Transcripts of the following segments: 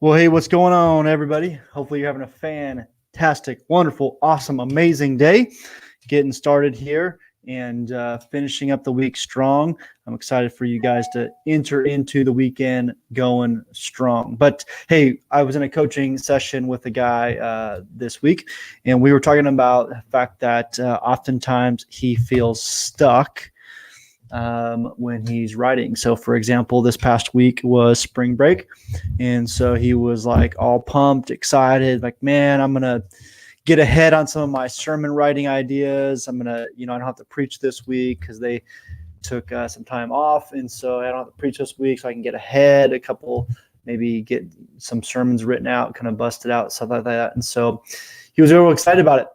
Well, hey, what's going on, everybody? Hopefully, you're having a fantastic, wonderful, awesome, amazing day. Getting started here and finishing up the week strong. I'm excited for you guys to enter into the weekend going strong. But hey, I was in a coaching session with a guy this week, and we were talking about the fact that oftentimes he feels stuck when he's writing. So, for example, this past week was spring break. And so he was like all pumped, excited, like, man, I'm going to get ahead on some of my sermon writing ideas. I'm going to, I don't have to preach this week because they took some time off. And so I don't have to preach this week, so I can get ahead a couple, maybe get some sermons written out, kind of busted out, stuff like that. And so he was real excited about it.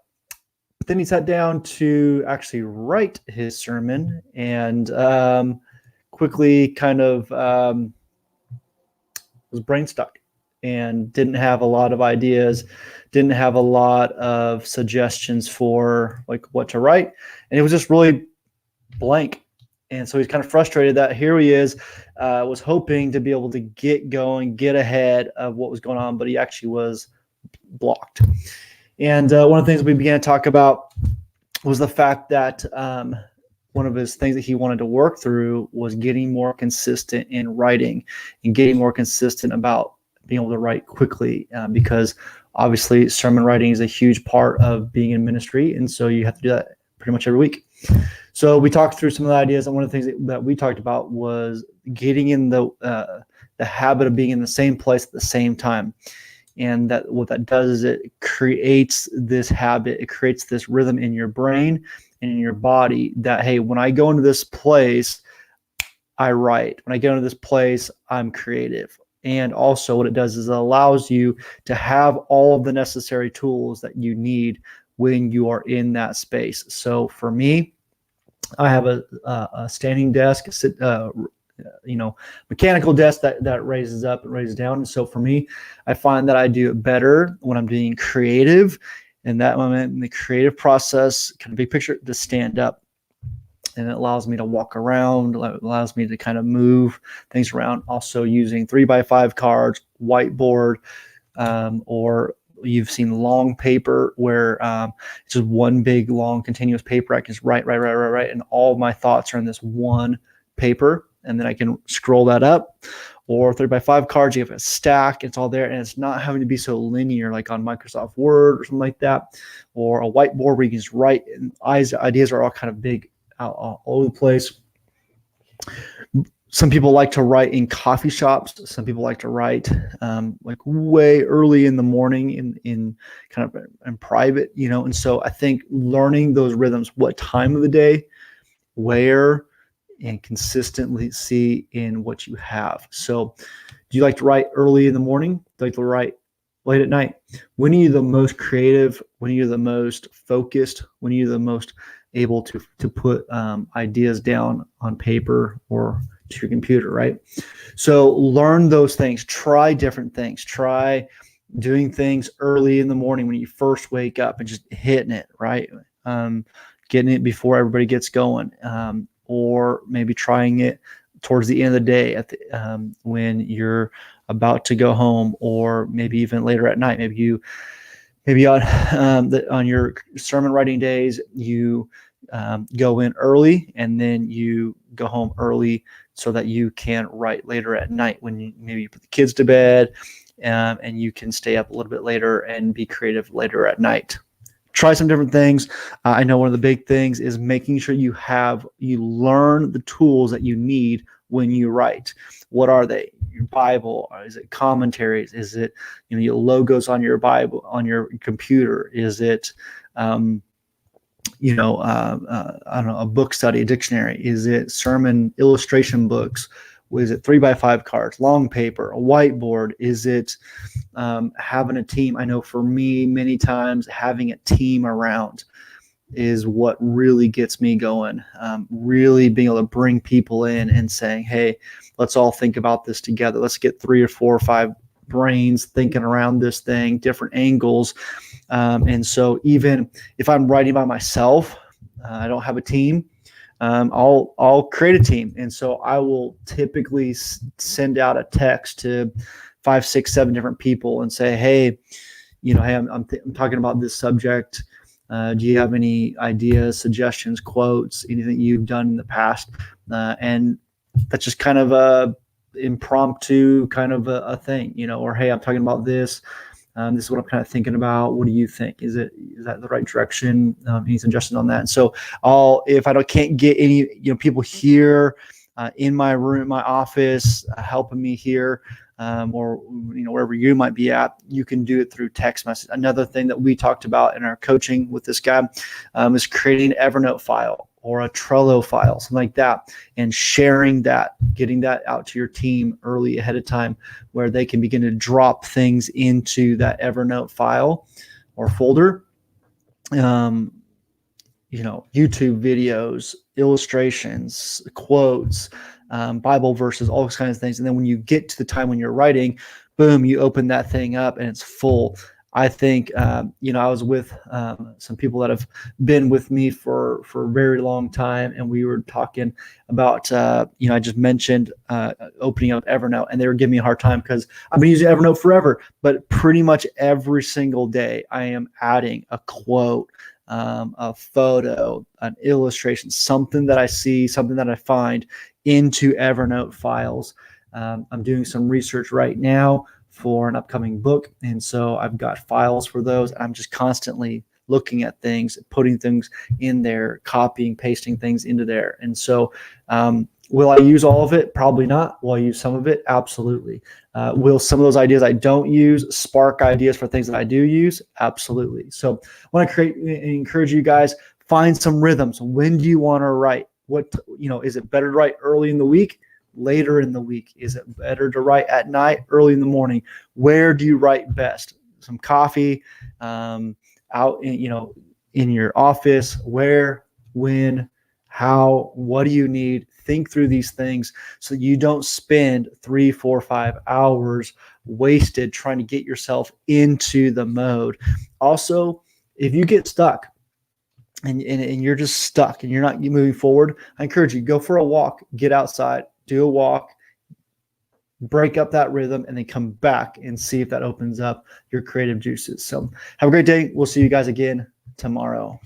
But then he sat down to actually write his sermon and quickly kind of was brain stuck and didn't have a lot of ideas, didn't have a lot of suggestions for like what to write. And it was just really blank. And so he's kind of frustrated that here he is, was hoping to be able to get going, get ahead of what was going on, but he actually was blocked. And one of the things we began to talk about was the fact that one of his things that he wanted to work through was getting more consistent in writing and getting more consistent about being able to write quickly, because obviously sermon writing is a huge part of being in ministry. And so you have to do that pretty much every week. So we talked through some of the ideas, and one of the things that we talked about was getting in the habit of being in the same place at the same time. And that what that does is it creates this habit, it creates this rhythm in your brain and in your body that, hey, when I go into this place, I write. When I go into this place, I'm creative. And also what it does is it allows you to have all of the necessary tools that you need when you are in that space. So for me, I have a standing desk, mechanical desk that raises up and raises down. And so for me, I find that I do it better when I'm being creative. In that moment, in the creative process, kind of big picture, to stand up. And it allows me to walk around, allows me to kind of move things around. Also using 3x5 cards, whiteboard, or you've seen long paper where it's just one big, long, continuous paper. I can just write, and all of my thoughts are in this one paper. And then I can scroll that up. Or 3x5 cards, you have a stack, it's all there, and it's not having to be so linear like on Microsoft Word or something like that. Or a whiteboard where you can just write, and ideas are all kind of big out all over the place. Some people like to write in coffee shops. Some people like to write like way early in the morning in kind of in private, And so I think learning those rhythms, what time of the day, where, and consistently see in what you have. So do you like to write early in the morning? Do you like to write late at night? When are you the most creative? When are you the most focused? When are you the most able to put ideas down on paper or to your computer, right? So learn those things. Try different things. Try doing things early in the morning when you first wake up and just hitting it, right? Getting it before everybody gets going. Or maybe trying it towards the end of the day when you're about to go home, or maybe even later at night. Maybe on your sermon writing days, you go in early and then you go home early so that you can write later at night when maybe you put the kids to bed, and you can stay up a little bit later and be creative later at night. Try some different things. I know one of the big things is making sure you learn the tools that you need when you write. What are they? Your Bible? Is it commentaries? Is it your logos on your Bible, on your computer? Is it I don't know, a book study, a dictionary? Is it sermon illustration books? Is it 3x5 cards, long paper, a whiteboard? Is it having a team? I know for me, many times having a team around is what really gets me going. Really being able to bring people in and saying, hey, let's all think about this together. Let's get 3 or 4 or 5 brains thinking around this thing, different angles. And so even if I'm writing by myself, I don't have a team, I'll create a team. And so I will typically send out a text to 5, 6, 7 different people and say, hey, hey, I'm talking about this subject. Do you have any ideas, suggestions, quotes, anything you've done in the past? And that's just kind of a impromptu kind of a thing, or hey, I'm talking about this. This is what I'm kind of thinking about. What do you think? Is that the right direction? Any suggestions on that? And so if I can't get any, people here in my room, my office, helping me here, or wherever you might be at, you can do it through text message. Another thing that we talked about in our coaching with this guy is creating an Evernote file or a Trello file, something like that, and sharing that, getting that out to your team early ahead of time, where they can begin to drop things into that Evernote file or folder. YouTube videos, illustrations, quotes, Bible verses, all those kinds of things. And then when you get to the time when you're writing, boom, you open that thing up and it's full. I think, I was with some people that have been with me for a very long time, and we were talking about, I just mentioned opening up Evernote, and they were giving me a hard time because I've been using Evernote forever, but pretty much every single day I am adding a quote, a photo, an illustration, something that I see, something that I find into Evernote files. I'm doing some research right now for an upcoming book, and so I've got files for those. I'm just constantly looking at things, putting things in there, copying, pasting things into there. And so will I use all of it? Probably not. Will I use some of it? Absolutely. Will some of those ideas I don't use spark ideas for things that I do use? Absolutely. So I want to encourage you guys, find some rhythms. When do you want to write? Is it better to write early in the week? Later in the week? Is it better to write at night, early in the morning? Where do you write best? Some coffee, out in your office. Where, when, how, what do you need? Think through these things so you don't spend 3, 4, 5 hours wasted trying to get yourself into the mode. Also, if you get stuck and you're just stuck and you're not moving forward, I encourage you, go for a walk, get outside, do a walk, break up that rhythm, and then come back and see if that opens up your creative juices. So have a great day. We'll see you guys again tomorrow.